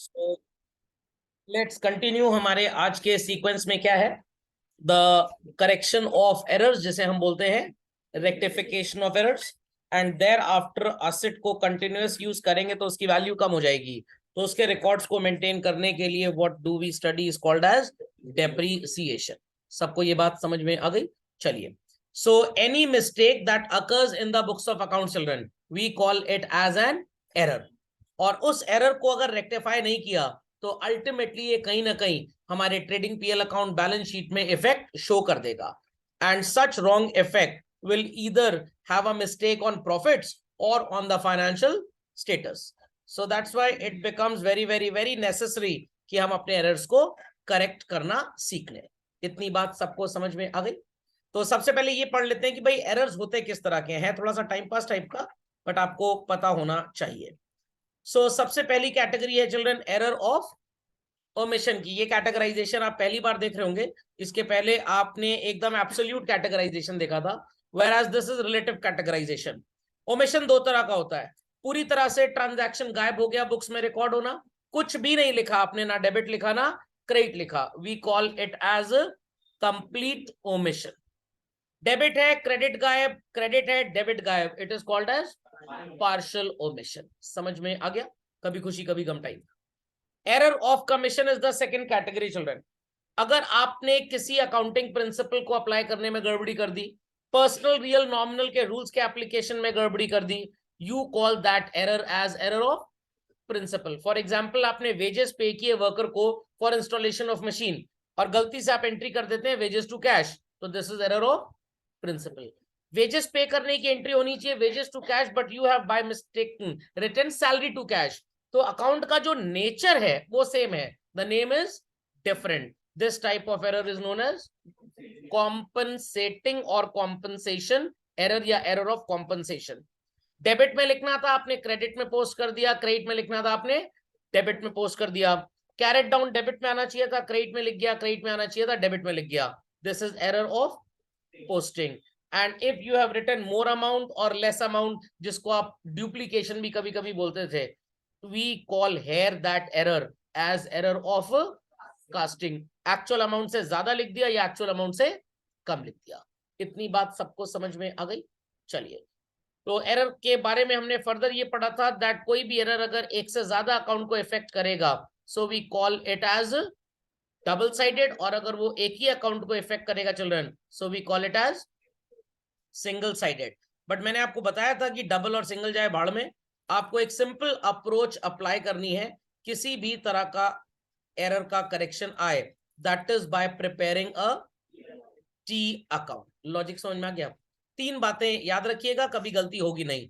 So let's continue. हमारे आज के सीक्वेंस में क्या है? द करेक्शन ऑफ एरर्स, जिसे हम बोलते हैं rectification of errors. And thereafter asset को कंटिन्यूअस यूज करेंगे तो उसकी वैल्यू कम हो जाएगी। तो उसके रिकॉर्ड्स को मेंटेन करने के लिए what do we study is called as depreciation. सबको ये बात समझ में आ गई? चलिए। So any mistake that occurs in the books of account children, we call it as an error. और उस एरर को अगर रेक्टिफाई नहीं किया तो अल्टीमेटली ये कहीं ना कहीं हमारे trading PL account balance sheet में इफेक्ट शो कर देगा। And such wrong effect will either have a mistake on profits और on the financial status. So that's why it becomes very very very necessary कि हम अपने errors को correct करना सीख लें। इतनी बात सबको समझ में आ गई? तो सबसे पहले ये पढ़ लेते हैं कि भाई एरर्स होते किस तरह के हैं। थोड़ा सा टाइम पास टाइप का, बट आपको पता होना चाहिए। सो सबसे पहली कैटेगरी है चिल्ड्रन एरर ऑफ ओमिशन की। ये कैटेगराइजेशन आप पहली बार देख रहे होंगे। इसके पहले आपने एकदम एब्सोल्यूट कैटेगराइजेशन देखा था, whereas this is relative categorisation. Omission दो तरह का होता है। पूरी तरह से ट्रांजैक्शन गायब हो गया, बुक्स में रिकॉर्ड होना, कुछ भी नहीं लिखा आपने, ना डेबिट लिखा ना क्रेडिट लिखा, we call it as complete omission. Debit है, क्रेडिट गायब, क्रेडिट है, डेबिट गायब, it is called as partial omission. समझ में आ गया? कभी खुशी कभी गम type. Error of commission is the second category children. अगर आपने किसी अकाउंटिंग प्रिंसिपल को अप्लाई करने में गड़बड़ी कर दी, पर्सनल रियल नॉमिनल के रूल्स के एप्लीकेशन में गड़बड़ी कर दी, you call that error as error of principle. For example, आपने वेजेस पे किए वर्कर को फॉर इंस्टॉलेशन ऑफ मशीन और गलती से आप एंट्री कर देते हैं वेजेस टू कैश, तो this is error of principle. Wages pay करने की एंट्री होनी चाहिए wages to cash, but you have by mistake return salary to cash, तो अकाउंट का जो नेचर है वो सेम है, the name is different. This type of error is known as compensating और कॉम्पनसेशन एरर या एरर ऑफ कॉम्पनसेशन। डेबिट में लिखना था आपने क्रेडिट में पोस्ट कर दिया, क्रेडिट में लिखना था आपने डेबिट में पोस्ट कर दिया। कैरेट डाउन डेबिट में आना चाहिए था, क्रेडिट में लिख गया, क्रेडिट में आना चाहिए था, डेबिट में लिख गया। This is error of posting. And if you have written more amount और लेस अमाउंट, जिसको आप डुप्लीकेशन भी कभी कभी बोलते थे, we call here that error as error of casting. Actual amount से ज्यादा लिख दिया या एक्चुअल अमाउंट से कम लिख दिया। इतनी बात सबको समझ में आ गई? चलिए, तो एरर के बारे में हमने फर्दर ये पढ़ा था दैट कोई भी एरर अगर एक से ज्यादा अकाउंट को इफेक्ट करेगा, so we call it as double sided, और अगर वो एक ही अकाउंट को इफेक्ट करेगा children, so we call it as single sided. But मैंने आपको बताया था कि डबल और सिंगल जाए भाड़ में, आपको एक सिंपल अप्रोच अप्लाई करनी है किसी भी तरह का एरर का करेक्शन आए, that is by preparing a T account. Logic समझ में आ गया? तीन बातें याद रखिएगा, कभी गलती होगी नहीं।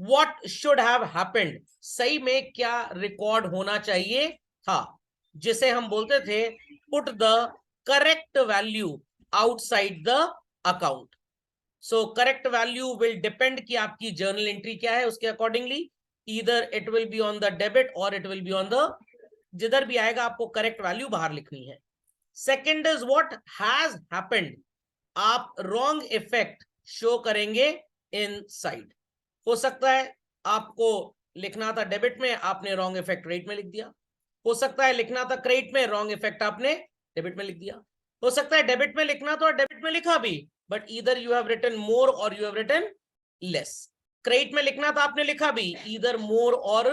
व्हाट शुड हैव हैपेंड, सही में क्या रिकॉर्ड होना चाहिए था, जिसे हम बोलते थे put the correct value outside the account. So correct value will depend कि आपकी जर्नल एंट्री क्या है, उसके accordingly either it will be on the debit और it will be on the, जिधर भी आएगा आपको करेक्ट वैल्यू बाहर लिखनी है। Second is what has happened, आप रॉन्ग इफेक्ट शो करेंगे इन साइड। हो सकता है आपको लिखना था डेबिट में, आपने रॉन्ग इफेक्ट क्रेडिट में लिख दिया। हो सकता है लिखना था क्रेडिट में, रॉन्ग इफेक्ट आपने डेबिट में लिख दिया। हो सकता है डेबिट में लिखना था और डेबिट में लिखा भी, but either you have written more और you have written less. Credit में लिखना था आपने लिखा भी, ईदर मोर और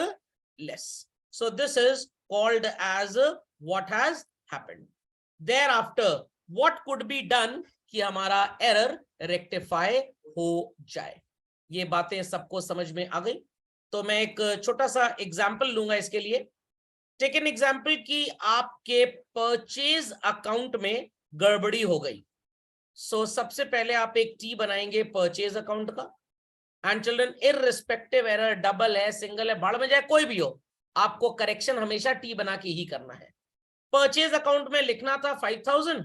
less. So this is called as what has happened. thereafter what could be done कि हमारा एरर रेक्टिफाई हो जाए। ये बातें सबको समझ में आ गई? तो मैं एक छोटा सा एग्जांपल लूंगा इसके लिए। टेक एन एग्जांपल कि आपके परचेज अकाउंट में गड़बड़ी हो गई। सो सबसे पहले आप एक टी बनाएंगे परचेज अकाउंट का। And children, irrespective error double है, सिंगल है, भाड़ में जाए कोई भी हो, आपको करेक्शन हमेशा टी बना के ही करना है। परचेज अकाउंट में लिखना था 5000,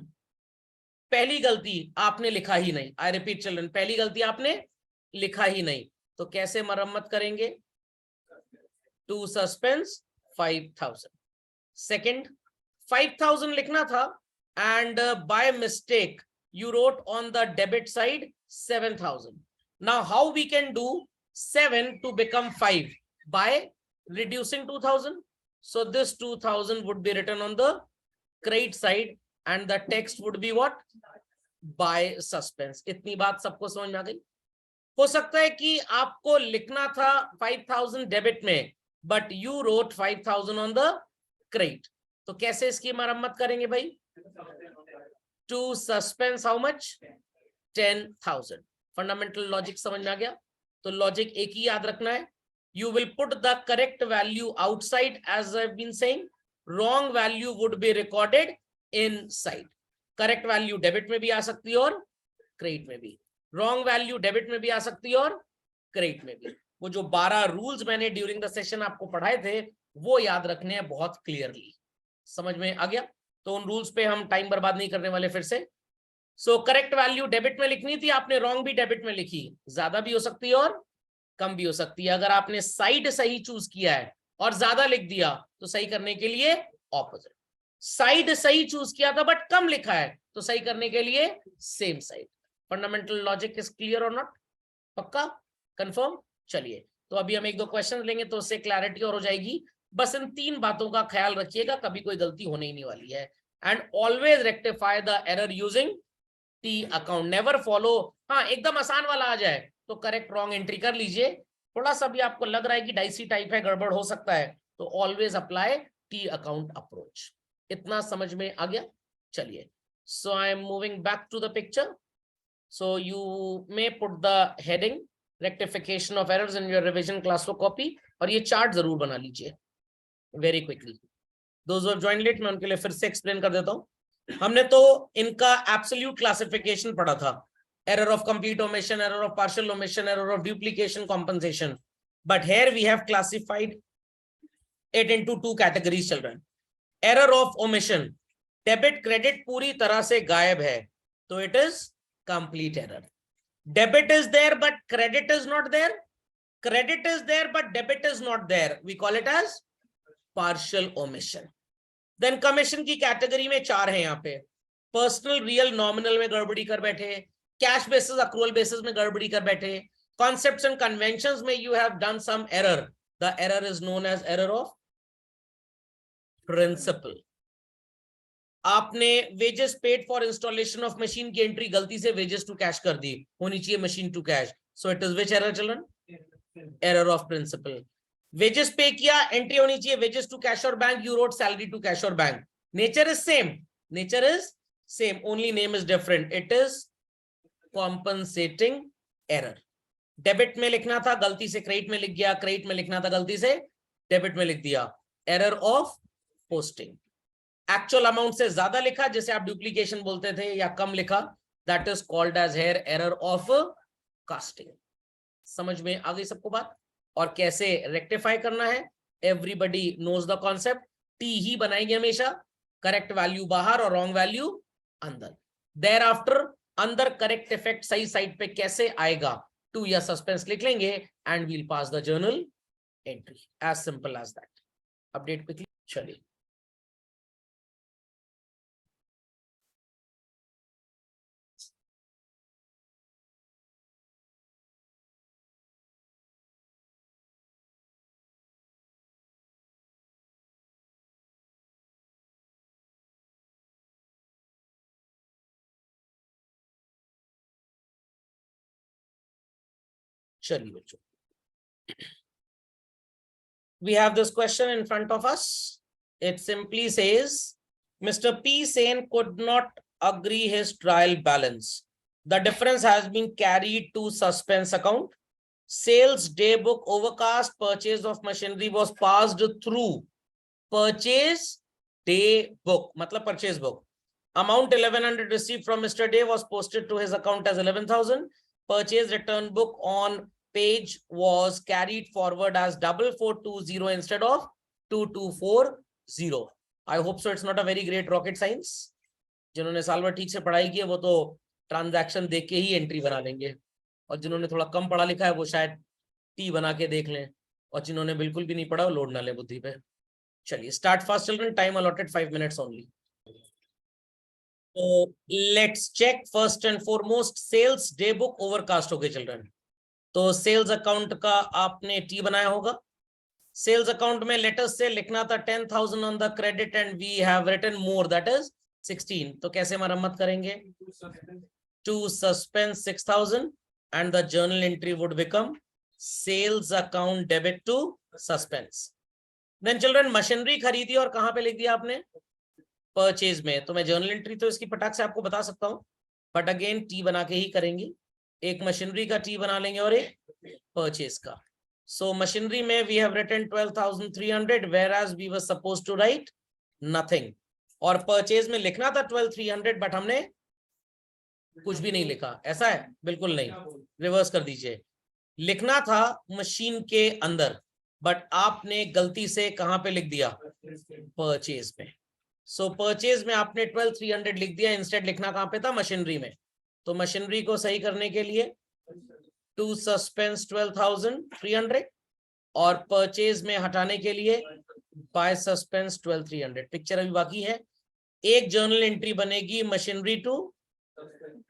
पहली गलती आपने लिखा ही नहीं। आई रिपीट चिल्ड्रन, पहली गलती आपने लिखा ही नहीं, तो कैसे मरम्मत करेंगे? To suspense 5000। सेकंड, 5000 लिखना था and by mistake you wrote on the debit side 7000. Now how we can do 7 to become 5? By reducing 2000. So this 2000 would be written on the credit side and the text would be what? Buy suspense. इतनी बात सबको समझ में आ गई? हो सकता है कि आपको लिखना था 5000 डेबिट में, but you wrote 5000 on the credit. तो कैसे इसकी मरम्मत करेंगे भाई? To suspense how much? 10,000. Fundamental logic समझ में आ गया? तो लॉजिक एक ही याद रखना है. You will put the correct value outside, as I've been saying. Wrong value would be recorded inside. Correct value debit में भी आ सकती है और क्रेडिट में भी. Wrong value डेबिट में भी आ सकती है और क्रेडिट में भी. वो जो 12 रूल्स मैंने ड्यूरिंग द सेशन आपको पढ़ाए थे वो याद रखने हैं बहुत क्लियरली. समझ में आ गया? तो उन रूल्स पे हम टाइम बर्बाद नहीं करने वाले फिर से. सो करेक्ट वैल्यू डेबिट में लिखनी थी, आपने रॉन्ग भी डेबिट में लिखी. ज्यादा भी हो सकती है और कम भी हो सकती है. अगर आपने साइड सही चूज किया है और ज्यादा लिख दिया तो सही करने के लिए ऑपोजिट. साइड सही चूज किया था बट कम लिखा है तो सही करने के लिए same side. Fundamental logic is clear और नॉट? पक्का? कंफर्म? चलिए तो अभी हम एक दो क्वेश्चन लेंगे तो उससे क्लैरिटी और हो जाएगी. बस इन 3 बातों का ख्याल रखिएगा, कभी कोई गलती होने ही नहीं वाली है. And always rectify the error using T account. Never follow. हाँ, एकदम आसान वाला आ जाए तो करेक्ट रॉन्ग एंट्री कर लीजिए. थोड़ा सा भी आपको लग रहा है कि डाइसी टाइप है, गड़बड़ हो सकता है, तो always apply T account approach. इतना समझ में आ गया? चलिए, so I am moving back to the picture. So you may put the heading rectification of errors in your revision class for copy, और ये चार्ट जरूर बना लीजिए very quickly. Those who join late, मैं उनके लिए फिर से एक्सप्लेन कर देता हूँ. हमने तो इनका एब्सोल्यूट क्लासिफिकेशन पढ़ा था. Error of complete omission, error of partial omission, error of duplication, compensation. But here we have classified it into 2 categories, children. Error of omission. Debit credit पूरी तरह से गायब है, तो it is complete error. Debit is there but credit is not there. Credit is there but debit is not there. We call it as partial omission. Then commission की category में 4 है यहाँ पे. Personal, real, nominal में गड़बड़ी कर बैठे, cash basis accrual basis में गड़बड़ी कर बैठे, कॉन्सेप्ट्स एंड कन्वेंशंस में you have done some error. The error is known as error of principle. आपने wages paid for installation of machine की एंट्री गलती से वेजेस टू कैश कर दी, होनी चाहिए machine to cash. So it is which error children? Error of principle. Wages pay किया, entry होनी चाहिए वेजेस टू कैश और bank, you wrote salary to cash और bank. Nature is same, nature is same, only name is different. It is compensating error. Debit में लिखना था, गलती से क्रेडिट में लिख गया, क्रेडिट में लिखना था, गलती से डेबिट में लिख दिया. Error of posting. Actual amount से ज्यादा लिखा, जैसे आप डुप्लीकेशन बोलते थे, या कम लिखा, that is called as here error of casting. समझ में आ गई सबको बात? और कैसे रेक्टिफाई करना है, everybody knows the concept. T ही बनाएंगे हमेशा, करेक्ट वैल्यू बाहर और रॉन्ग वैल्यू अंदर. देयर आफ्टर अंदर करेक्ट इफेक्ट सही साइड पे कैसे आएगा, टू या सस्पेंस लिख लेंगे and will pass the journal entry. As simple as that. Update quickly. चलिए, चलिए बच्चों, we have this question in front of us. It simply says, Mr. P. Sen could not agree his trial balance. The difference has been carried to suspense account. Sales day book overcast purchase of machinery was passed through purchase day book, matlab purchase book. Amount 1100 received from Mr. Day was posted to his account as 11,000. Purchase return book on page was carried forward as 4420 instead of 2240. I hope so. It's not a very great rocket science. जिन्होंने साल भर ठीक से पढ़ाई की है वो तो ट्रांजैक्शन देख के ही एंट्री बना लेंगे, और जिन्होंने थोड़ा कम पढ़ा लिखा है वो शायद टी बना के देख लें, और जिन्होंने बिल्कुल भी नहीं पढ़ा वो लोड ना ले बुद्धि पे. चलिए, start fast children. Time allotted 5 minutes only. So let's check first and foremost sales day book overcast हो गए चिल्ड्रन. तो सेल्स अकाउंट का आपने टी बनाया होगा, सेल्स अकाउंट में लेटस से लिखना था 10,000 on the credit and we have written more, that is 16। तो कैसे मरम्मत करेंगे? To suspense 6,000 and the journal entry would become sales account debit to suspense. Then children machinery खरीदी और कहां पे लिख दिया आपने? परचेज में। तो मैं जर्नल एंट्री तो इसकी फटाक से आपको बता सकता हूं, बट अगेन टी बना के ही करेंगे। एक मशीनरी का टी बना लेंगे और एक परचेज का। सो मशीनरी में we have written 12,300 whereas we were supposed to write nothing। और परचेज में लिखना था 12,300 बट हमने कुछ भी नहीं लिखा। ऐसा है? बिल्कुल नहीं, रिवर्स कर दीजिए। लिखना था मशीन के अंदर, बट आपने गलती से कहां पे लिख दिया? परचेज में। सो परचेज में आपने 12,300 लिख दिया, इंस्टेड लिखना कहां पे था? मशीनरी में। तो मशीनरी को सही करने के लिए टू सस्पेंस 12,300 और परचेज में हटाने के लिए बाय सस्पेंस 12,300। पिक्चर अभी बाकी है। एक जर्नल एंट्री बनेगी मशीनरी टू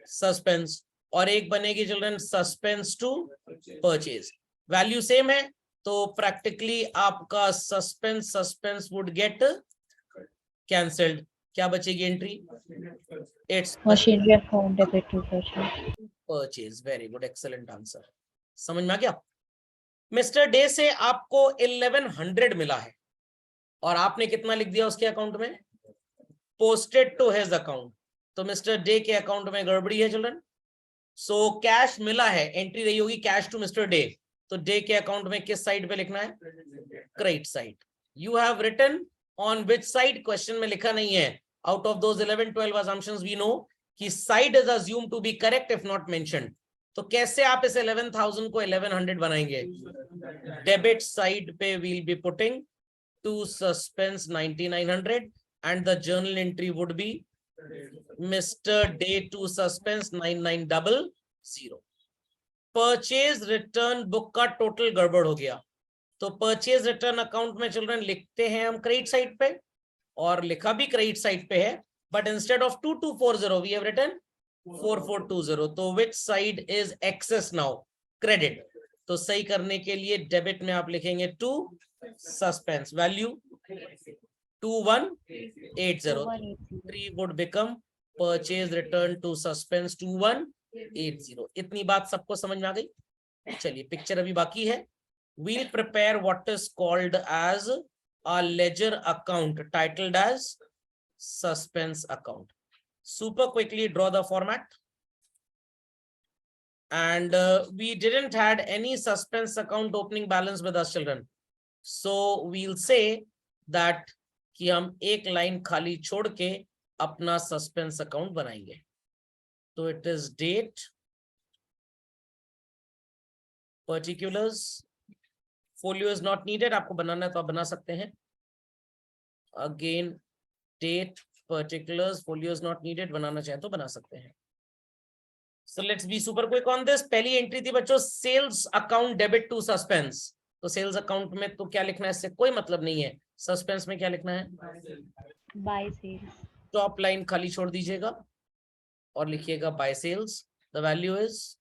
सस्पेंस और एक बनेगी children suspense to purchase. Value same है तो प्रैक्टिकली आपका सस्पेंस वुड गेट कैंसल्ड। क्या बचेगी entry? It's machinery account debit to purchase. Very good, excellent answer. समझ में आ गया? मिस्टर डे से आपको 1100 मिला है और आपने कितना लिख दिया उसके अकाउंट में? Posted to his account. तो मिस्टर डे के अकाउंट में गड़बड़ी है चिल्ड्रन। सो कैश मिला है, एंट्री रही होगी कैश टू मिस्टर डे। तो डे के अकाउंट में किस साइड पे लिखना है? Credit side. You have written on which side? Question में लिखा नहीं है। Out of those 11-12 assumptions we know कि side is assumed to be correct if not mentioned. तो कैसे आप इस 11,000 को 1100 बनाएंगे? डेबिट साइड पे will be putting to suspense 9,900 and the journal entry would be Mr. Day to suspense 9900। Purchase return book का total गड़बड़ हो गया। तो परचेज रिटर्न अकाउंट में चिल्ड्रन लिखते हैं हम क्रेडिट साइड पे और लिखा भी क्रेडिट साइड पे है, but instead of 2240 we have written 4420। तो which side is excess now? Credit. तो सही करने के लिए डेबिट में आप लिखेंगे to suspense, value 2180। 3 would become purchase return to suspense 2180। इतनी बात सबको समझ में आ गई? चलिए पिक्चर अभी बाकी है। We'll prepare what is called as a ledger account titled as suspense account। Super quickly draw the format। And we didn't had any suspense account opening balance with us children, so we'll say that कि हम एक line खाली छोड़ के अपना suspense account बनाएंगे। तो it is date, particulars, folio is not needed. आपको बनाना है तो आप बना सकते हैं। Again date, particulars, folio is not needed. बनाना चाहे तो बना सकते हैं। So let's be super quick on this. पहली एंट्री थी बच्चों sales account debit to suspense. तो सेल्स अकाउंट में तो क्या लिखना है? इससे कोई मतलब नहीं है। सस्पेंस में क्या लिखना है? Bye sales. टॉप लाइन खाली छोड़ दीजिएगा और लिखिएगा by sales. The value is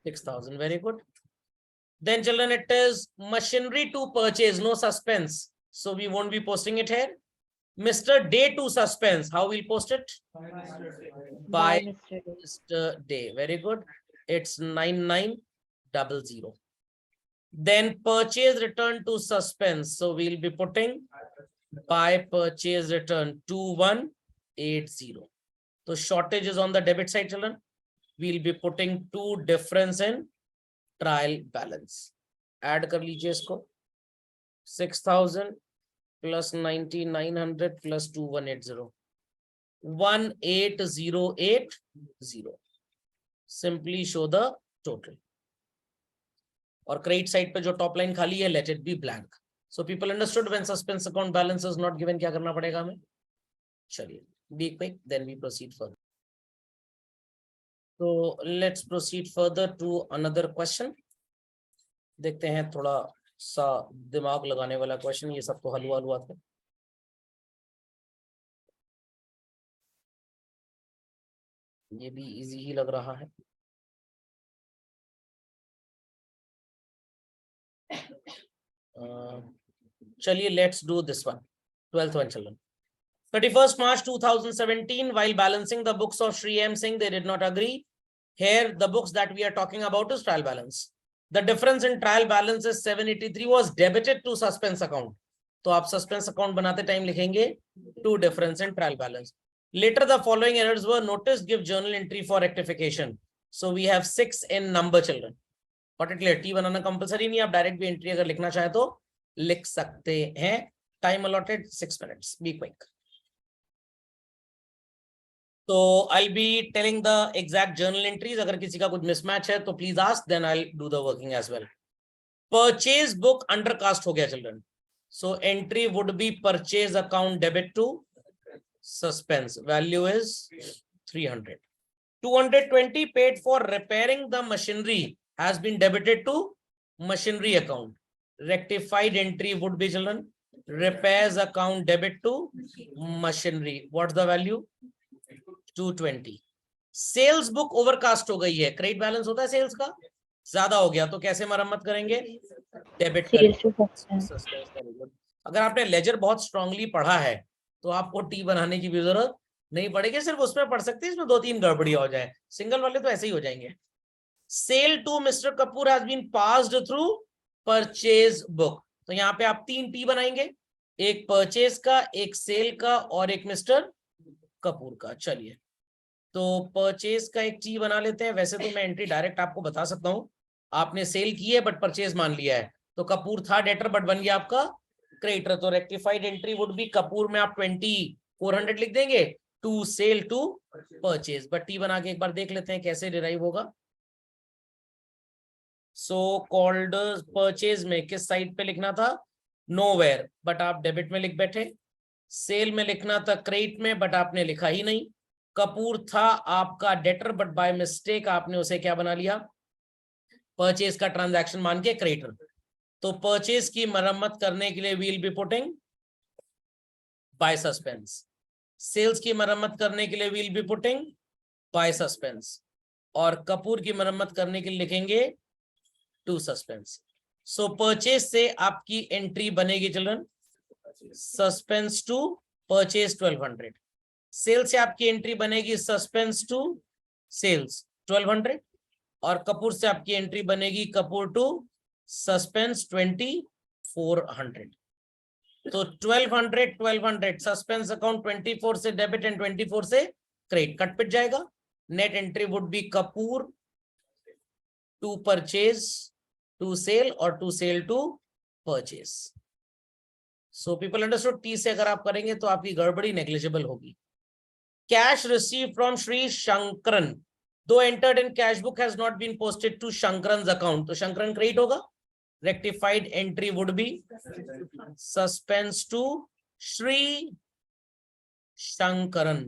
6,000। Very good. Then children it is machinery to purchase, no suspense, so we won't be posting it here। Mr. Day to suspense, how we'll post it? By Mr. Day। Very good, it's 9900। then purchase return to suspense, so we'll be putting by purchase return 2180। so shortage is on the debit side children, we'll be putting two difference in trial balance। add कर लीजिए इसको, 6,000 plus 9,900 plus 2180, 18,080। simply show the total। और credit side पे जो top line खाली है let it be blank. So people understood when suspense account balance is not given क्या करना पड़ेगा हमें? चलिए be quick then we proceed further. तो let's proceed further to another question. देखते हैं थोड़ा सा दिमाग लगाने वाला क्वेश्चन। ये सब तो हलवा हलवा था। ये भी इजी ही लग रहा है। चलिए let's do this one, 12th one children. 31st March 2017, while balancing the books of Shri M Singh, they did not agree. Here, the books that we are talking about is trial balance. The difference in trial balance is 783 was debited to suspense account. तो आप suspense account बनाते time लिखेंगे to difference in trial balance. Later, the following errors were noticed. Give journal entry for rectification. So we have 6 in number, children. Particularly T banana compulsory नहीं, आप direct भी entry अगर लिखना चाहे तो लिख सकते हैं. Time allotted 6 minutes. Be quick. तो I'll be telling the exact journal entries. अगर किसी का कुछ mismatch है तो please ask, then I'll do the working as well. Purchase book undercast हो गया children. So entry would be purchase account debit to suspense. Value is 300. 220 paid for repairing the machinery has been debited to machinery account. Rectified entry would be children repairs account debit to machinery. What's the value? 220. Sales book overcast हो गई है. Credit balance होता है sales का, ज्यादा हो गया तो कैसे मरम्मत करेंगे? डेबिट करेंगे. अगर आपने लेजर बहुत स्ट्रांगली पढ़ा है तो आपको टी बनाने की भी जरूरत नहीं पड़ेगी, सिर्फ उसमें पढ़ सकते हैं, इसमें 2-3 गड़बड़ियां हो जाए. सिंगल वाले तो ऐसे ही हो जाएंगे. Sale to mister Kapoor has been passed through purchase book. तो यहाँ पे आप 3 टी बनाएंगे, एक परचेज का, एक सेल का और एक मिस्टर कपूर का. चलिए तो परचेज का एक टी बना लेते हैं. वैसे तो मैं एंट्री डायरेक्ट आपको बता सकता हूं, आपने सेल की है बट परचेज मान लिया है, तो कपूर था डेटर बट बन गया आपका क्रेडिटर. तो rectified entry would be Kapoor में आप 2400 लिख देंगे to sale to purchase. But T बना के एक बार देख लेते हैं कैसे डिराइव होगा. सो कॉल्ड परचेज में किस साइड पे लिखना था? नोवेयर, बट आप डेबिट में लिख बैठे. सेल में लिखना था क्रेडिट में, बट आपने लिखा ही नहीं. कपूर था आपका डेटर बट बाय मिस्टेक आपने उसे क्या बना लिया? परचेज का ट्रांजैक्शन मान के क्रेडिटर. तो परचेज की मरम्मत करने के लिए we'll be putting by suspense. Sales की मरम्मत करने के लिए we'll be putting by suspense. और कपूर की मरम्मत करने के लिए लिखेंगे टू सस्पेंस. सो परचेज से आपकी एंट्री बनेगी children suspense to purchase 1200. Sale से आपकी एंट्री बनेगी सस्पेंस टू सेल्स 1200 और कपूर से आपकी एंट्री बनेगी कपूर टू सस्पेंस 2400. तो 1200 सस्पेंस अकाउंट 24 से डेबिट एंड 24 से क्रेडिट, कट पिट जाएगा. नेट एंट्री वुड बी कपूर टू परचेज टू सेल और to sale to purchase. So people understood. T से अगर आप करेंगे तो आपकी गड़बड़ी नेग्लिजिबल होगी. Cash received from Shri Shankaran, though entered in cash book, has not been posted to Shankaran's account. तो Shankaran credit होगा. Rectified entry would be suspense to Shri Shankaran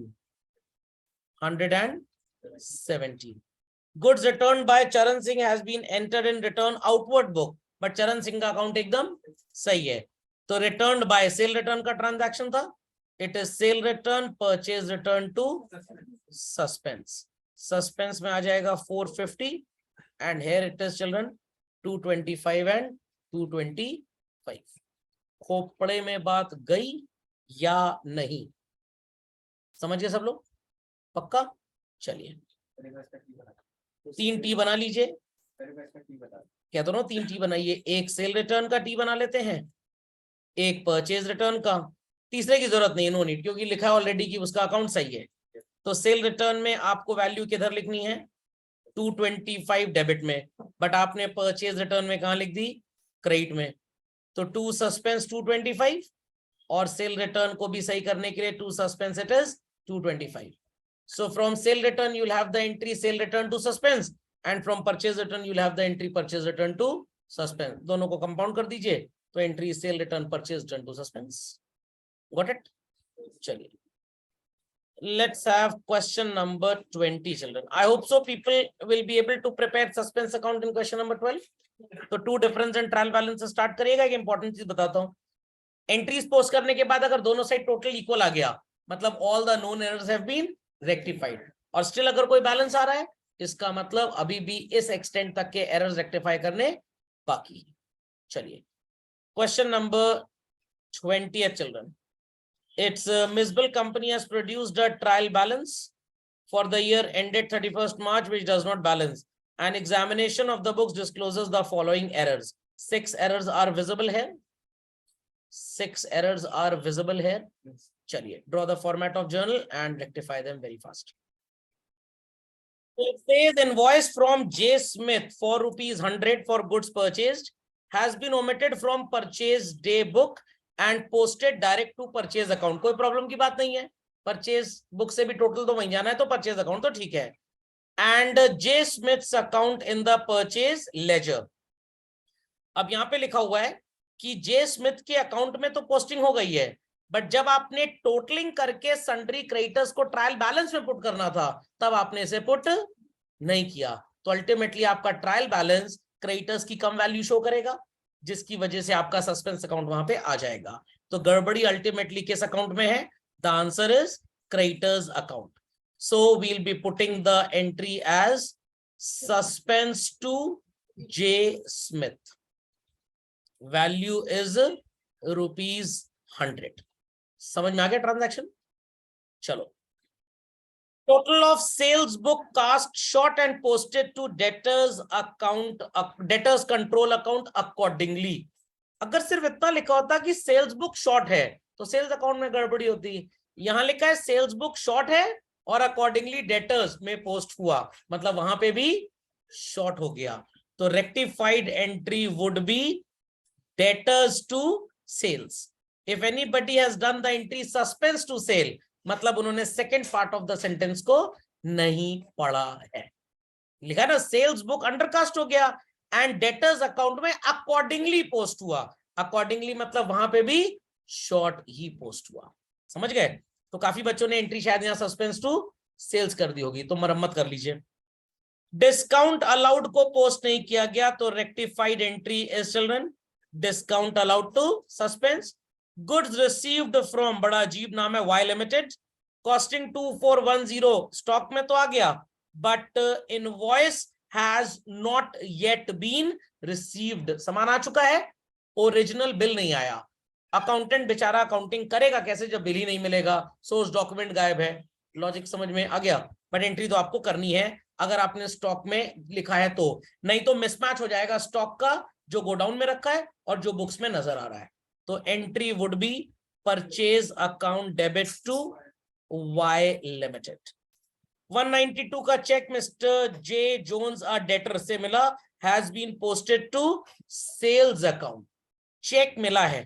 170. Goods returned by Charan Singh has been entered in return outward book, but Charan Singh का account एकदम सही है. तो returned by cell return का transaction था. It is sale return, purchase return to suspense. Suspense में आ जाएगा 450 and here it is children 225 and 225. Khopde में बात गई या नहीं? समझ गए सब लोग? पक्का? चलिए 3 टी बना लीजिए. क्या दोनों 3 टी बनाइए. एक सेल रिटर्न का टी बना लेते हैं, एक परचेज रिटर्न का. तीसरे की जरूरत नहीं, नो नीड, क्योंकि लिखा है ऑलरेडी कि उसका अकाउंट सही है. तो सेल रिटर्न में आपको वैल्यू किधर लिखनी है? 225 डेबिट में, बट आपने परचेज रिटर्न में कहां लिख दी? क्रेडिट में. तो टू सस्पेंस 225 और सेल रिटर्न को भी सही करने के लिए to suspense it is 225. So from sale return you will have the entry sale return to suspense and from purchase return you will have the entry purchase return to suspense. दोनों को compound कर दीजिए तो entry sale return purchase return to suspense. Got it? चलिए let's have question number 20 children. I hope so people will be able to prepare suspense account in question number 12. तो to difference and trial balance start करिएगा. एक important चीज बताता हूँ, entries post करने के बाद अगर दोनों साइड टोटल इक्वल आ गया मतलब all the known errors have been rectified, और स्टिल अगर कोई बैलेंस आ रहा है इसका मतलब अभी भी इस एक्सटेंट तक के एरर्स रेक्टिफाई करने बाकी. चलिए Question number 20th, children. It's Misbel company has produced a trial balance for the year ended 31st March, which does not balance. An examination of the books discloses the following errors. 6 errors are visible here. 6 errors are visible here. Chaliye, draw the format of journal and rectify them very fast. It says invoice from J. Smith for ₹100 for goods purchased has been omitted from purchase day book and posted direct to purchase account. कोई problem की बात नहीं है, purchase book से भी total तो वहीं जाना है, तो परचेज अकाउंट तो ठीक है. And J Smiths account in the purchase laser. अब यहां पे लिखा हुआ है कि जे स्मिथ के अकाउंट में तो पोस्टिंग हो गई है, बट जब आपने टोटलिंग करके सन्ड्री क्रेडिटर्स को ट्रायल बैलेंस में पुट करना था, तब आपने इसे पुट नहीं किया. तो अल्टीमेटली आपका ट्रायल बैलेंस क्रेडिटर्स की कम वैल्यू शो करेगा, जिसकी वजह से आपका सस्पेंस अकाउंट वहां पे आ जाएगा. तो गड़बड़ी अल्टीमेटली किस अकाउंट में है? The answer is creditors account. So we'll be putting the entry as suspense to J Smith. Value is ₹100. समझ में आ गया ट्रांजैक्शन? चलो. Total of sales book cast short and posted to debtors account, debtors control account accordingly. अगर सिर्फ इतना लिखा होता कि सेल्स बुक शॉर्ट है तो सेल्स अकाउंट में गड़बड़ी होती. यहां लिखा है सेल्स बुक शॉर्ट है और अकॉर्डिंगली डेटर्स में पोस्ट हुआ, मतलब वहां पे भी शॉर्ट हो गया. तो rectified entry would be debtors to sales. If anybody has done the entry suspense to sale, मतलब उन्होंने second part of the sentence को नहीं पढ़ा है. लिखा ना सेल्स बुक अंडरकास्ट हो गया एंड डेटर्स अकाउंट में अकॉर्डिंगली पोस्ट हुआ. अकॉर्डिंगली मतलब वहां पे भी शॉर्ट ही पोस्ट हुआ. समझ गए? तो काफी बच्चों ने एंट्री शायद यहां सस्पेंस टू सेल्स कर दी होगी, तो मरम्मत कर लीजिए. डिस्काउंट अलाउड को पोस्ट नहीं किया गया, तो rectified entry is children discount allowed to suspense. Goods received from, बड़ा अजीब नाम है, वाई लिमिटेड, कॉस्टिंग 2410, स्टॉक में तो आ गया but invoice has not yet been received. सामान आ चुका है, ओरिजिनल बिल नहीं आया. अकाउंटेंट बेचारा अकाउंटिंग करेगा कैसे जब बिल ही नहीं मिलेगा? सोर्स डॉक्यूमेंट गायब है. लॉजिक समझ में आ गया? बट एंट्री तो आपको करनी है अगर आपने स्टॉक में लिखा है तो, नहीं तो मिसमैच हो जाएगा स्टॉक का जो गोडाउन में रखा है और जो बुक्स में नजर आ रहा है. तो entry would be purchase account debit to Y limited. 192 का cheque mister J Jones a debtor से मिला, has been posted to sales account. Cheque मिला है,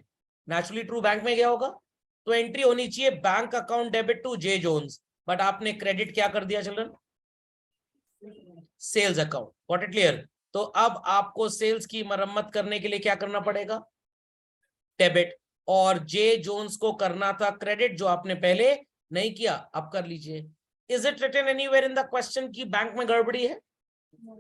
नेचुरली ट्रू बैंक में गया होगा, तो एंट्री होनी चाहिए bank account debit to J Jones, but आपने क्रेडिट क्या कर दिया children? Sales account. Got it clear? तो अब आपको सेल्स की मरम्मत करने के लिए क्या करना पड़ेगा? डेबिट. और जे जोन्स को करना था क्रेडिट, जो आपने पहले नहीं किया, अब कर लीजिए. Is it written anywhere in the question की बैंक में गड़बड़ी है?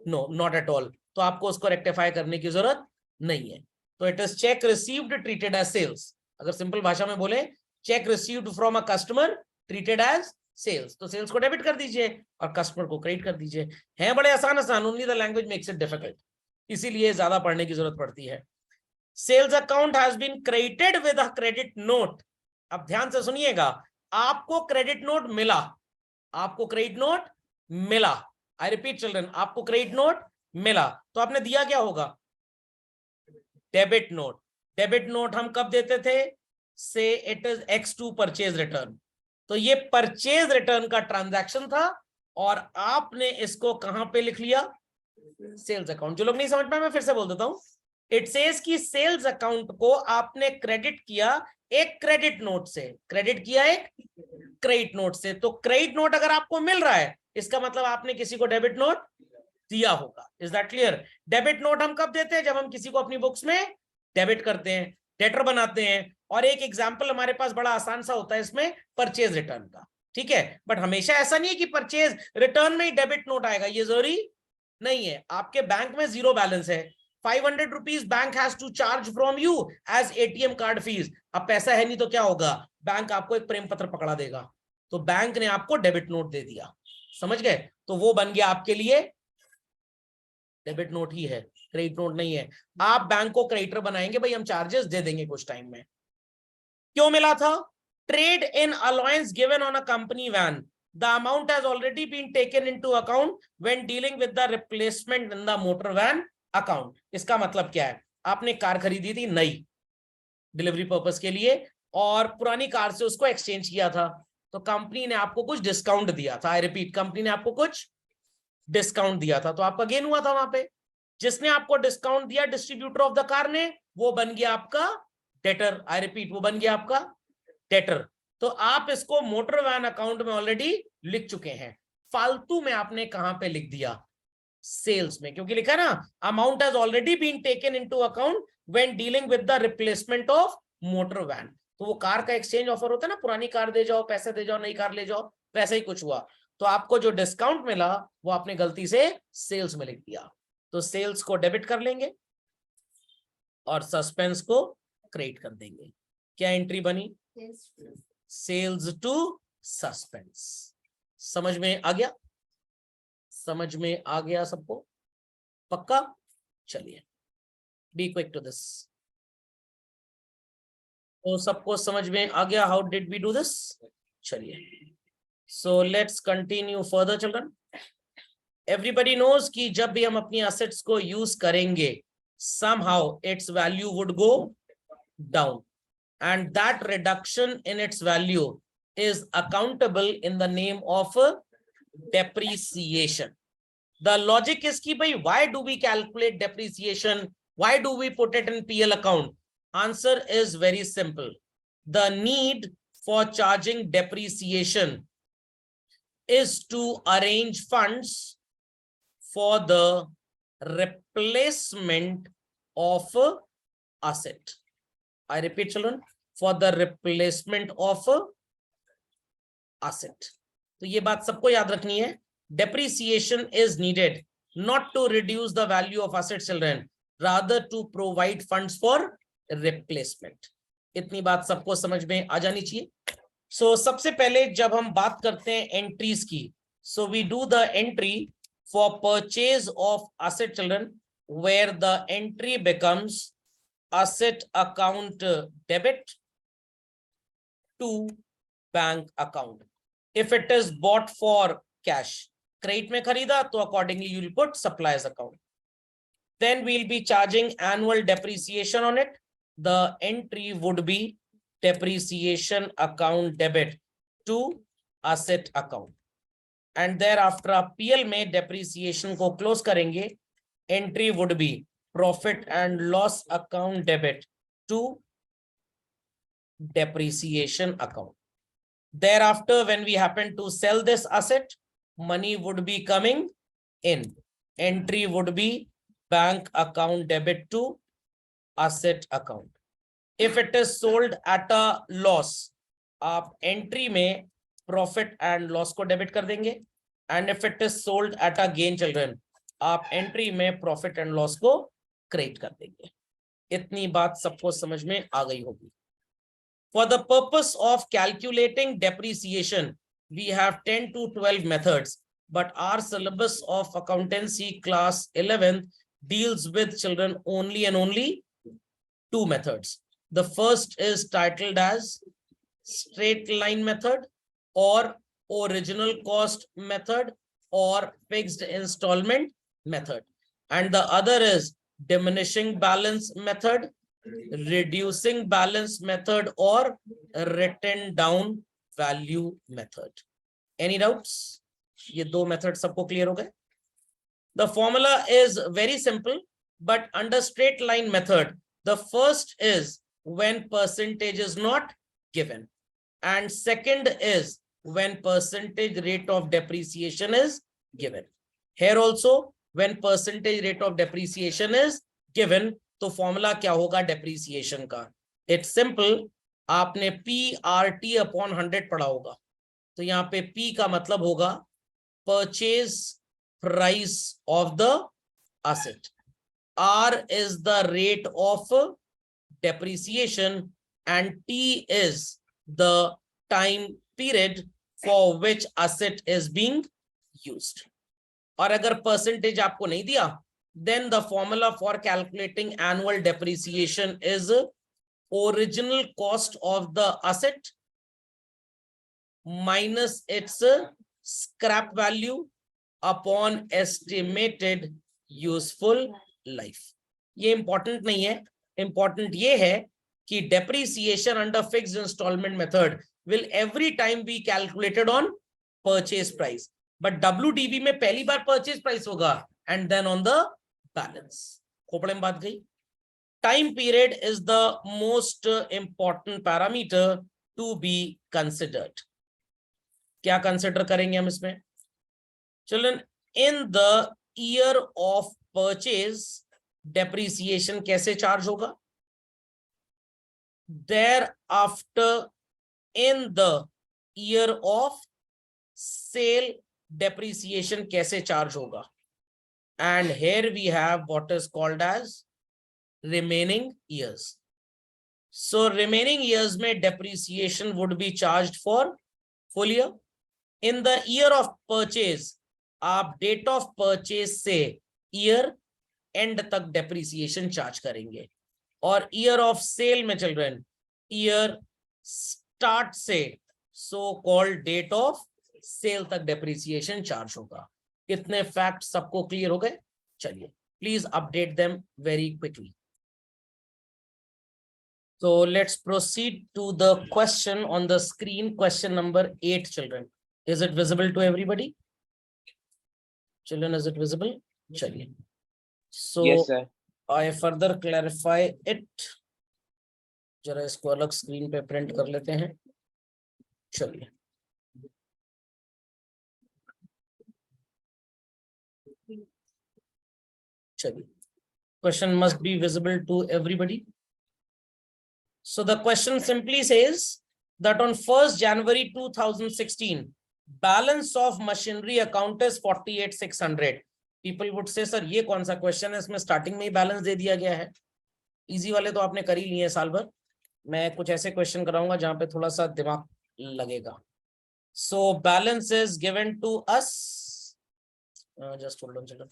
No, not at all. तो आपको उसको रेक्टिफाई करने की जरूरत नहीं है. तो it is cheque received treated as sales. अगर सिंपल भाषा में बोले, cheque received from a customer treated as sales, तो सेल्स को डेबिट कर दीजिए और कस्टमर को क्रेडिट कर दीजिए. है बड़े आसान, only the language makes it difficult, इसीलिए ज्यादा पढ़ने की जरूरत पड़ती है. Sales account has been credited with a credit note. अब ध्यान से सुनिएगा, आपको क्रेडिट नोट मिला, आपको क्रेडिट नोट मिला. आई रिपीट चिल्ड्रन, आपको क्रेडिट नोट मिला, तो आपने दिया क्या होगा? Debit note. डेबिट नोट हम कब देते थे? Say it is X to purchase return. तो ये परचेज रिटर्न का ट्रांजैक्शन था और आपने इसको कहां पे लिख लिया? Sales account. जो लोग नहीं समझ पाए मैं फिर से बोल देता हूं. इट सेज कि सेल्स अकाउंट को आपने क्रेडिट किया एक क्रेडिट नोट से, क्रेडिट किया एक क्रेडिट नोट से. तो क्रेडिट नोट अगर आपको मिल रहा है, इसका मतलब आपने किसी को डेबिट नोट दिया होगा. Is that clear? Debit note हम कब देते हैं? जब हम किसी को अपनी बुक्स में डेबिट करते हैं, डेटर बनाते हैं. और एक एग्जांपल हमारे पास बड़ा आसान सा होता है इसमें, परचेज रिटर्न का. ठीक है, बट हमेशा ऐसा नहीं है कि परचेज रिटर्न में ही डेबिट नोट आएगा, ये जरूरी नहीं है. आपके बैंक में जीरो बैलेंस है, 500 rupees bank has to charge from you as ATM card fees. अब पैसा है नहीं तो क्या होगा? बैंक आपको एक प्रेम पत्र पकड़ा देगा. तो बैंक ने आपको डेबिट नोट दे दिया. समझ गए? तो वो बन गया आपके लिए डेबिट नोट ही है. क्रेडिट नोट नहीं है। आप बैंक को क्रेडिटर बनाएंगे, भाई हम चार्जेस दे देंगे कुछ टाइम में। क्यों मिला था? Trade in allowance given on a company van, the amount has already been taken into account when dealing with the replacement in the motor van account. इसका मतलब क्या है? आपने कार खरीदी थी नई डिलीवरी पर्पस के लिए और पुरानी कार से उसको एक्सचेंज किया था, तो कंपनी ने आपको कुछ डिस्काउंट दिया था। आई रिपीट, कंपनी ने आपको कुछ डिस्काउंट दिया था, तो आपका गेन हुआ था वहां पे। जिसने आपको डिस्काउंट दिया, डिस्ट्रीब्यूटर ऑफ द कार ने, वो बन गया आपका डेटर। आई रिपीट, वो बन गया आपका डेटर। तो आप इसको मोटर वैन अकाउंट में ऑलरेडी लिख चुके हैं। फालतू में आपने कहां पे लिख दिया? सेल्स में, क्योंकि लिखा ना amount has already been taken into account when dealing with the replacement of motor van. तो वो कार का एक्सचेंज ऑफर होता है ना, पुरानी कार दे जाओ, पैसे दे जाओ, नई कार ले जाओ, वैसे ही कुछ हुआ। तो आपको जो डिस्काउंट मिला वो आपने गलती से सेल्स में लिख दिया, तो सेल्स को डेबिट कर लेंगे और सस्पेंस को क्रेडिट कर देंगे। क्या एंट्री बनी? Sales to suspense. समझ में आ गया? समझ में आ गया सबको? पक्का? चलिए, बी क्विक टू दिस। तो सबको समझ में आ गया how did we do this? चलिए, so let's continue further children. Everybody knows कि जब भी हम अपनी एसेट्स को यूज करेंगे, somehow its value would go down, and that reduction in its value is accountable in the name of depreciation. The logic is ki bhai, why do we calculate depreciation? Why do we put it in PL account? Answer is very simple. The need for charging depreciation is to arrange funds for the replacement of asset. I repeat children, for the replacement of asset. तो ये बात सबको याद रखनी है। Depreciation is needed not to reduce the value of asset children, rather to provide funds for replacement. इतनी बात सबको समझ में आ जानी चाहिए। So सबसे पहले जब हम बात करते हैं एंट्रीज की, so we do the entry for purchase of asset children, where the entry becomes asset account debit to bank account. If it is bought for cash, credit में खरीदा, तो accordingly you will put suppliers account. Then we'll be charging annual depreciation on it. The entry would be depreciation account debit to asset account. And thereafter आप PL में depreciation को close करेंगे, entry would be profit and loss account debit to depreciation account. Thereafter, when we happen to sell this asset, money would be coming in. Entry would be bank account debit to asset account. If it is sold at a loss, आप entry में profit and loss को debit कर देंगे, and if it is sold at a gain children, आप entry में profit and loss को credit कर देंगे। इतनी बात सबको समझ में आ गई होगी। For the purpose of calculating depreciation we have 10 to 12 methods, but our syllabus of accountancy class 11 deals with children only and only 2 methods. The first is titled as straight line method, or original cost method, or fixed installment method, and the other is diminishing balance method, reducing balance method, or written down value method. Any doubts? ये 2 methods सबको clear हो गए? The formula is very simple, but under straight line method, the first is when percentage is not given, and second is when percentage rate of depreciation is given. Here also, when percentage rate of depreciation is given, तो formula क्या होगा depreciation का? It's simple. आपने PRT upon 100 पढ़ा होगा, तो यहाँ पे P का मतलब होगा purchase price of the asset. R is the rate of depreciation, and T is the time period for which asset is being used. और अगर परसेंटेज आपको नहीं दिया then the formula for calculating annual depreciation is original cost of the asset minus its scrap value upon estimated useful life. ये important नहीं है, important ये है कि depreciation under fixed installment method will every time be calculated on purchase price, but WDV में पहली बार purchase price होगा and then on the balance. Khopde में बात गई. Time period is the most important parameter to be considered. क्या consider करेंगे हम इसमें? Children, in the year of purchase, depreciation कैसे चार्ज होगा? Thereafter, in the year of sale, depreciation कैसे चार्ज होगा? And here we have what is called as remaining years. So remaining years में depreciation would be charged for full year. In the year of purchase, आप date of purchase से year end तक depreciation charge करेंगे, और year of sale में children year start से so called date of sale तक depreciation charge होगा. कितने facts सबको clear हो गए? चलिए, please update them very quickly. So let's proceed to the question on the screen, question number 8, children. Is it visible to everybody? Children, is it visible? Chaliye. So Yes, sir. I further clarify it. जरा इसको अलग screen पे print कर लेते हैं. चलिए. चलिए. Question must be visible to everybody. So the question simply says that on 1st January 2016, balance of machinery account is 48,600. People would say, sir, ये कौन सा क्वेश्चन है, इसमें स्टार्टिंग में ही बैलेंस दे दिया गया है. इजी वाले तो आपने कर ही लिए साल भर. मैं कुछ ऐसे क्वेश्चन कराऊंगा जहां पे थोड़ा सा दिमाग लगेगा. So balance is given to us. Just hold on, children.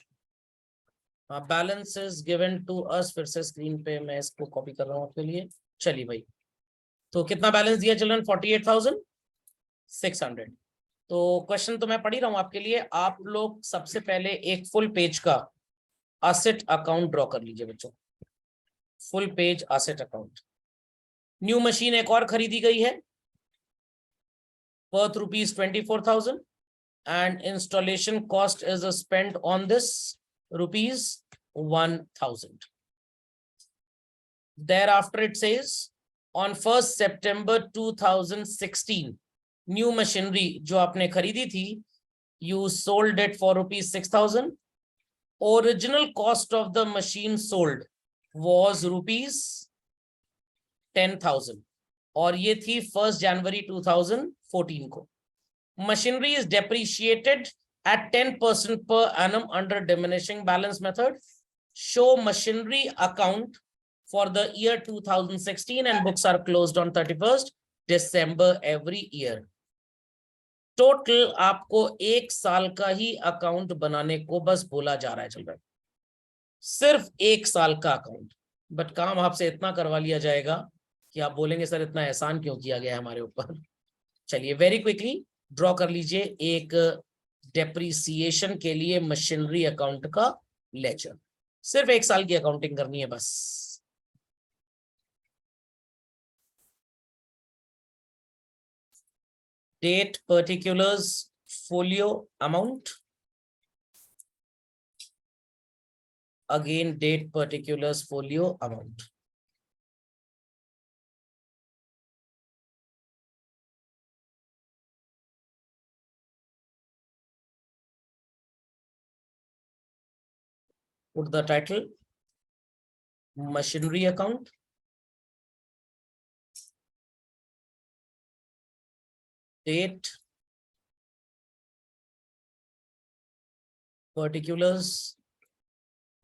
Balance is given to us. फिर से स्क्रीन पे मैं इसको कॉपी कर रहा हूँ आपके लिए. चलिए भाई, तो कितना बैलेंस दिया चिल्ड्रन? 48,600. तो क्वेश्चन तो मैं पढ़ ही रहा हूं आपके लिए. आप लोग सबसे पहले एक फुल पेज का एसेट अकाउंट ड्रॉ कर लीजिए बच्चों. Full page asset account. New machine एक और खरीदी गई है worth ₹24,000 and installation cost is spent on this ₹1,000. Thereafter it says on 1st September 2016, new machinery जो आपने खरीदी थी, you sold it for ₹6,000. Original cost of the machine sold was ₹10,000 और ये थी 1st January 2014 को. Machinery is depreciated at 10% per annum under diminishing balance method. Show machinery account for the year 2016 and books are closed on 31st December every year. Total आपको एक साल का ही account बनाने को बस बोला जा रहा है चल रहा है. सिर्फ एक साल का अकाउंट. बट काम आपसे इतना करवा लिया जाएगा कि आप बोलेंगे सर इतना एहसान क्यों किया गया हमारे ऊपर. चलिए वेरी क्विकली ड्रॉ कर लीजिए एक डेप्रिसिएशन के लिए मशीनरी अकाउंट का लेजर. सिर्फ एक साल की अकाउंटिंग करनी है बस. Date, particulars, folio, amount. Again, date, particulars, folio, amount. Put the title, machinery account. Date, particulars,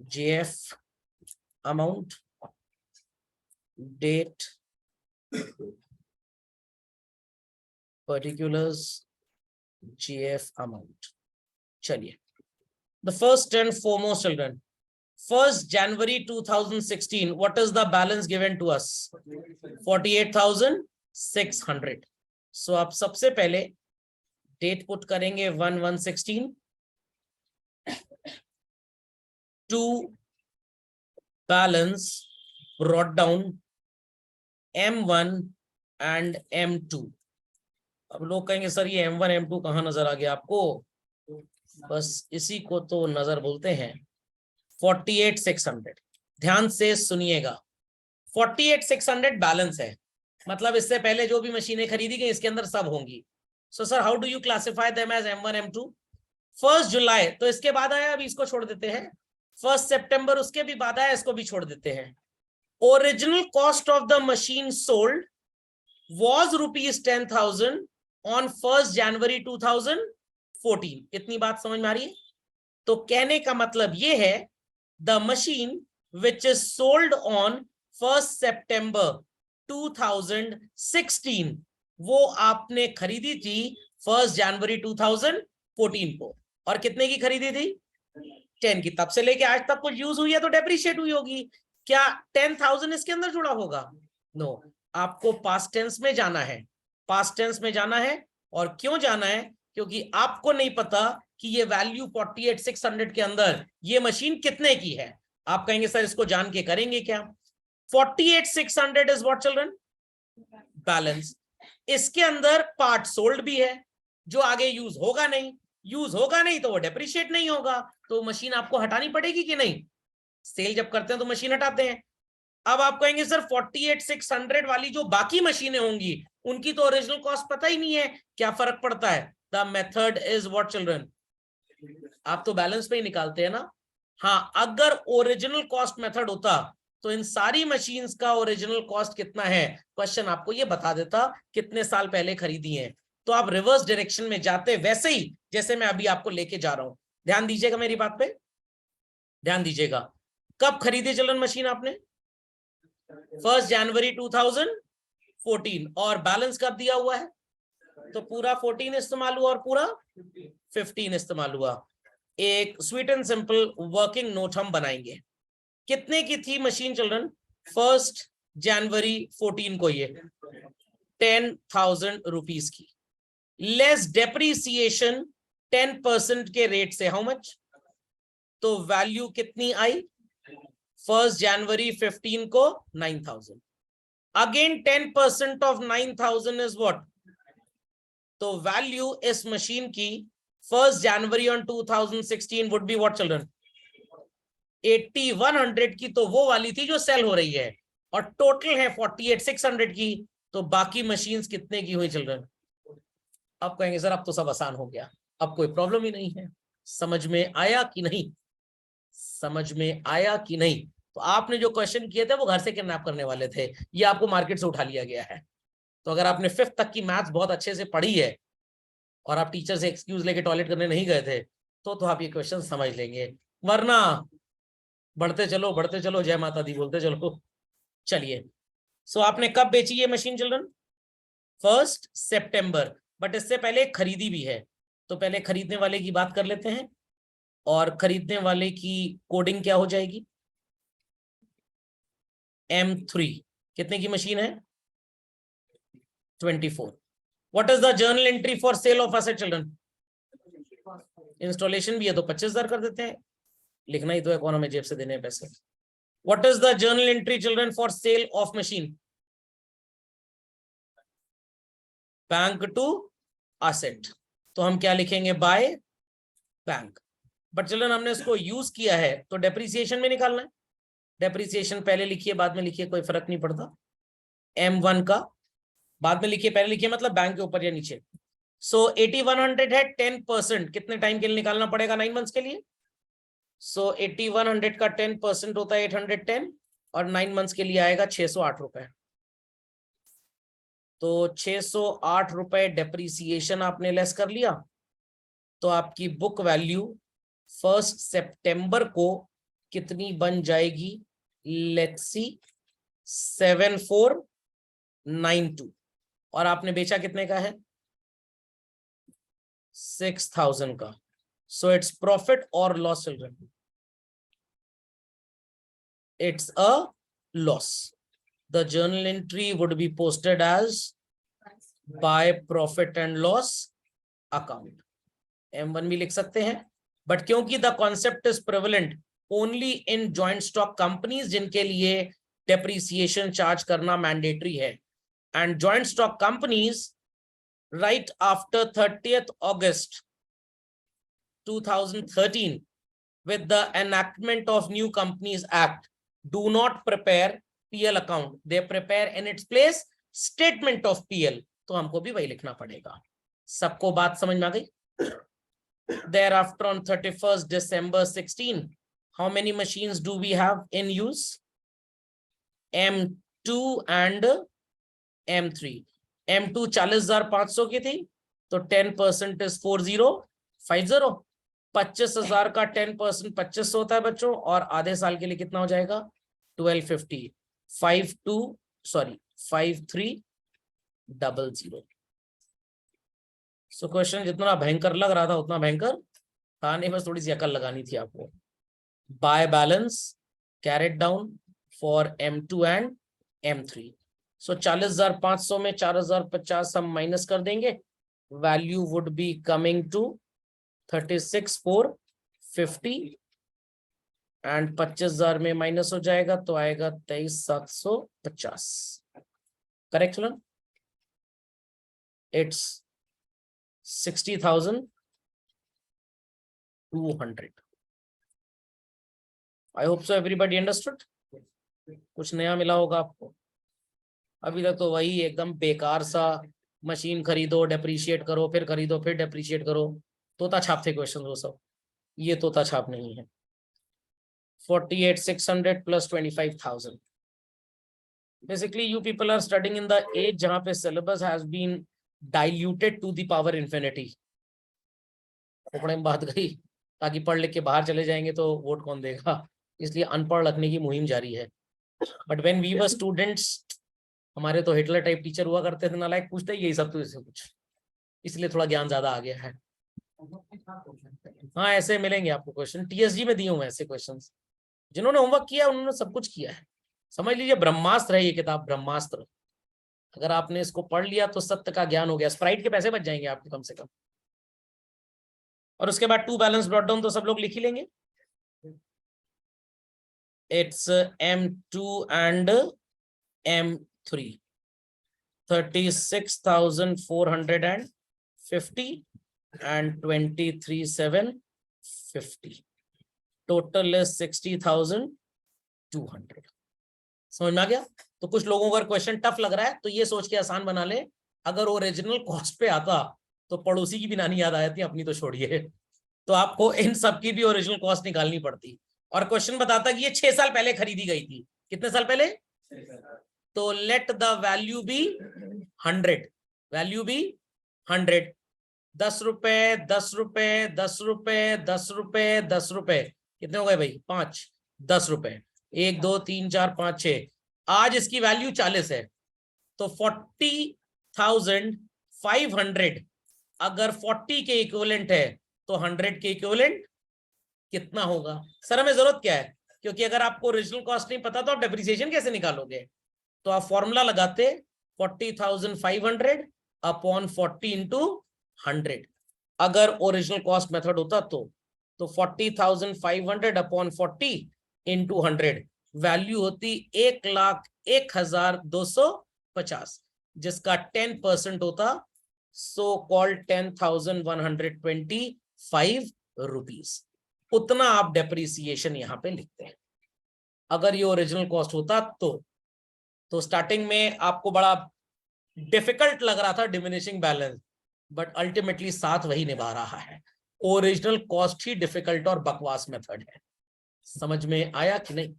JF, amount, date, particulars, JF, amount. चलिए, the first and foremost children, 1st January 2016, what is the balance given to us? 48,600. So आप सबसे पहले date put करेंगे 1/1/16 to balance brought down M1 and M2. अब लोग कहेंगे sir ये M1 M2 कहाँ नजर आ गया आपको? बस इसी को तो नजर बोलते हैं 48,600। ध्यान से सुनिएगा, 48,600 बैलेंस है, मतलब इससे पहले जो भी मशीनें खरीदी गई इसके अंदर सब होंगी। So sir how do you classify them as M1 M2? 1 जुलाई तो इसके बाद आया, अभी इसको छोड़ देते हैं। 1 सितंबर उसके भी बाद आया, इसको भी छोड़ देते हैं। Original cost of the machine sold was rupees 10,000 on 1st January 2014। इतनी बात समझ में आ रही है? तो कहने का मतलब ये है the machine which is sold on 1st September 2016 वो आपने खरीदी थी 1st January 2014 को, और कितने की खरीदी थी? 10 की। तब से लेके आज तक कुछ यूज हुई है तो डेप्रिशिएट हुई होगी। क्या 10,000 इसके अंदर जुड़ा होगा? नो, आपको पास्ट टेंस में जाना है, पास्ट टेंस में जाना है। और क्यों जाना है? क्योंकि आपको नहीं पता कि ये वैल्यू 48,600 के अंदर ये मशीन कितने की है। आप कहेंगे सर इसको जान के करेंगे क्या? 48,600 इज व्हाट चिल्ड्रन? बैलेंस। इसके अंदर पार्ट सोल्ड भी है जो आगे यूज होगा नहीं, यूज होगा नहीं तो वो डेप्रिशिएट नहीं होगा, तो मशीन आपको हटानी पड़ेगी कि नहीं? सेल जब करते हैं तो मशीन हटाते हैं। अब आप कहेंगे सर 48,600 वाली जो बाकी मशीनें होंगी उनकी तो ओरिजिनल कॉस्ट पता ही नहीं है, क्या फर्क पड़ता है? The method is what children? आप तो बैलेंस पे ही निकालते हैं ना। हाँ, अगर ओरिजिनल कॉस्ट मेथड होता तो इन सारी मशीन्स का ओरिजिनल कॉस्ट कितना है, क्वेश्चन आपको ये बता देता कितने साल पहले खरीदी है। तो आप रिवर्स डायरेक्शन में जाते वैसे ही जैसे मैं अभी आपको लेके जा रहा हूं। ध्यान दीजिएगा मेरी बात पे, ध्यान दीजिएगा। कब खरीदी चिल्ड्रन मशीन आपने? 1 जनवरी 2014, और बैलेंस कब दिया हुआ है? तो पूरा 14 इस्तेमाल हुआ और पूरा 15 इस्तेमाल हुआ। एक sweet and simple working note हम बनाएंगे। कितने की थी मशीन चिल्ड्रन 1 जनवरी 14 को? ये 10,000 रुपीज की, लेस डेप्रीसिएशन 10% के रेट से हाउ मच? तो वैल्यू कितनी आई 1 जनवरी 15 को? 9,000। Again 10% of 9,000 is what? तो वैल्यू इस मशीन की 1 जनवरी on 2016 would be what children? 8100 की। तो वो वाली थी जो सेल हो रही है, और टोटल है 48,600 की। तो बाकी मशीन्स कितने की हुई चिल्ड्रन? अब कहेंगे सर अब तो सब आसान हो गया, अब कोई प्रॉब्लम ही नहीं है। समझ में आया कि नहीं? समझ में आया कि नहीं? तो आपने जो क्वेश्चन किए थे वो घर से किडनैप करने वाले थे, ये आपको मार्केट से उठा लिया गया है। तो अगर आपने 5th तक की मैथ्स बहुत अच्छे से पढ़ी है और आप टीचर से एक्सक्यूज लेके टॉयलेट करने नहीं गए थे तो आप ये क्वेश्चन समझ लेंगे, वरना बढ़ते चलो जय माता दी बोलते चलो। चलिए, सो आपने कब बेची ये मशीन चिल्ड्रन? 1 सितंबर। बट इससे पहले खरीदी भी है, तो पहले खरीदने वाले की बात कर लेते हैं। और खरीदने वाले की कोडिंग क्या हो जाएगी? M3। कितने की मशीन है? 24। What is the journal entry for sale of asset children? Installation भी है तो 25,000 कर देते हैं, लिखना ही तो है, कौन हमें जेब से देने हैं पैसे। What is the journal entry children for sale of machine? Bank to asset. तो हम क्या लिखेंगे? By bank. बट चिल्ड्रन हमने इसको यूज किया है तो डेप्रिसिएशन में निकालना है। डेप्रिसिएशन पहले लिखिए बाद में लिखिए, कोई फर्क नहीं पड़ता। M1 का बाद में लिखिए, पहले लिखिए मतलब बैंक के ऊपर या नीचे। सो 8100 है, 10% कितने टाइम के लिए निकालना पड़ेगा? 9 मंथ्स के लिए। सो 8100 का 10% होता है 810, और 9 मंथ्स के लिए आएगा 608 रुपए। तो 608 रुपए डेप्रीसिएशन आपने लेस कर लिया, तो आपकी बुक वैल्यू 1 सितंबर को कितनी बन जाएगी? Let's see 7492। और आपने बेचा कितने का है? 6,000 का। सो इट्स प्रॉफिट और loss children? it's a loss. The journal entry would be posted as by profit and loss account. M1 भी लिख सकते हैं, बट क्योंकि the concept is prevalent only in joint stock companies जिनके लिए depreciation charge करना mandatory है, and joint stock companies right after 30th August 2013 with the enactment of New Companies Act do not prepare PL account, they prepare in its place statement of PL. तो हमको भी वही लिखना पड़ेगा. सबको बात समझ में आ गई? Thereafter on 31st December 16, how many machines do we have in use? M2 and M3. M2 40,500 की थी, तो 10% is 4050. 25,000 का 10% 2500 होता है बच्चों, और आधे साल के लिए कितना हो जाएगा? 1250. 5300. सो क्वेश्चन जितना भयंकर लग रहा था उतना भयंकर था नहीं, बस थोड़ी सी अकल लगानी थी आपको. By balance carried down for M2 and M3. So 40,500 में 4,050 हम माइनस कर देंगे, value would be coming to 36,450, and 25,000 में माइनस हो जाएगा तो आएगा 23,750. Correct children? It's 60,200. I hope so everybody understood. कुछ नया मिला होगा आपको? अभी तक तो वही एकदम बेकार सा, मशीन खरीदो डेप्रिशिएट करो, फिर खरीदो फिर डेप्रिशिएट करो, तोता छाप थे क्वेश्चन वो सब. ये तोता छाप नहीं है. 48,600 plus 25,000. Basically you people are studying in the age जहां पे syllabus has been diluted to the power infinity. Khopde में बात गई, ताकि पढ़ लिख के बाहर चले जाएंगे तो वोट कौन देगा, इसलिए अनपढ़ रखने की मुहिम जारी है. But when we were students, हमारे तो हिटलर टाइप टीचर हुआ करते थे, नालायक पूछते यही सब तो इससे कुछ, इसलिए थोड़ा ज्ञान ज्यादा आ गया है. हाँ ऐसे मिलेंगे आपको क्वेश्चन, TSG में दिए हुए ऐसे क्वेश्चंस. जिन्होंने होमवर्क किया उन्होंने सब कुछ किया है. समझ लीजिए ब्रह्मास्त्र है ये किताब, ब्रह्मास्त्र. अगर आपने इसको पढ़ लिया तो सत्य का ज्ञान हो गया. स्प्राइट के पैसे बच जाएंगे आपके कम से कम. और उसके बाद टू बैलेंस ब्रॉट डाउन तो सब लोग लिख ही लेंगे. It's M2 and M3. 36,450 and 23,750. Total is 60,200. समझ में आ गया? तो कुछ लोगों का क्वेश्चन टफ लग रहा है तो ये सोच के आसान बना ले, अगर ओरिजिनल कॉस्ट पे आता तो पड़ोसी की भी नानी याद आ जाती, अपनी तो छोड़िए. तो आपको इन सब की भी ओरिजिनल कॉस्ट निकालनी पड़ती. और क्वेश्चन बताता कि ये 6 साल पहले खरीदी गई थी. कितने साल पहले? तो let the value be 100. Value be 100. 10 रुपए 10 रुपए 10 रुपए 10 रुपए 10 रुपए, कितने हो गए भाई? 5. 10 रुपए, 1 2 3 4 5 6. आज इसकी वैल्यू 40 है, तो 40,500 अगर 40 के इक्विवेलेंट है तो 100 के इक्विवेलेंट कितना होगा? सर हमें जरूरत क्या है, क्योंकि अगर आपको ओरिजिनल कॉस्ट नहीं पता तो आप डेप्रिसिएशन कैसे निकालोगे? तो आप फॉर्मूला लगाते 40,500 अपॉन 40 इंटू 100. अगर ओरिजिनल कॉस्ट मेथड होता तो 40,500 अपॉन 40 इंटू 100, वैल्यू होती 1,01,250, जिसका 10% होता सो कॉल्ड 10,125 रुपीज. उतना आप डेप्रिसिएशन यहां पे लिखते हैं. अगर ये ओरिजिनल कॉस्ट होता तो स्टार्टिंग में आपको बड़ा डिफिकल्ट लग रहा था डिमिनिशिंग बैलेंस, बट अल्टीमेटली साथ वही निभा रहा है. ओरिजिनल कॉस्ट ही डिफिकल्ट और बकवास मेथड है. समझ में आया कि नहीं?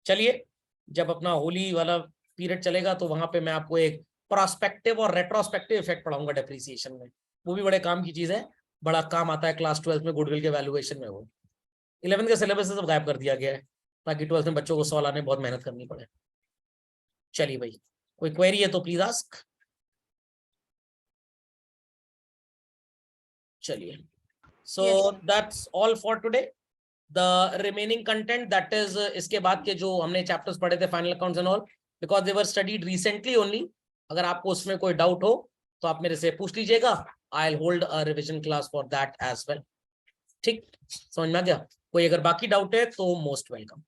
चलिए, जब अपना होली वाला पीरियड चलेगा तो वहां पे मैं आपको एक प्रोस्पेक्टिव और रेट्रोस्पेक्टिव इफेक्ट पढ़ाऊंगा डेप्रिसिएशन में. वो भी बड़े काम की चीज है, बड़ा काम आता है क्लास 12 में गुडविल के वैल्यूएशन में. वो 11th के सिलेबस से सब गायब कर दिया गया है ताकि 12th में बच्चों को सवाल आने बहुत मेहनत करनी पड़े. चलिए भाई, कोई क्वेरी है तो प्लीज आस्क. चलिए, so that's all for today. The remaining content that is इसके बाद के जो हमने चैप्टर्स पढ़े थे final accounts and all, because they were studied recently only. अगर आपको उसमें कोई डाउट हो तो आप मेरे से पूछ लीजिएगा, I will hold a revision class for that as well. ठीक, समझ में आ गया? कोई अगर बाकी डाउट है तो मोस्ट वेलकम।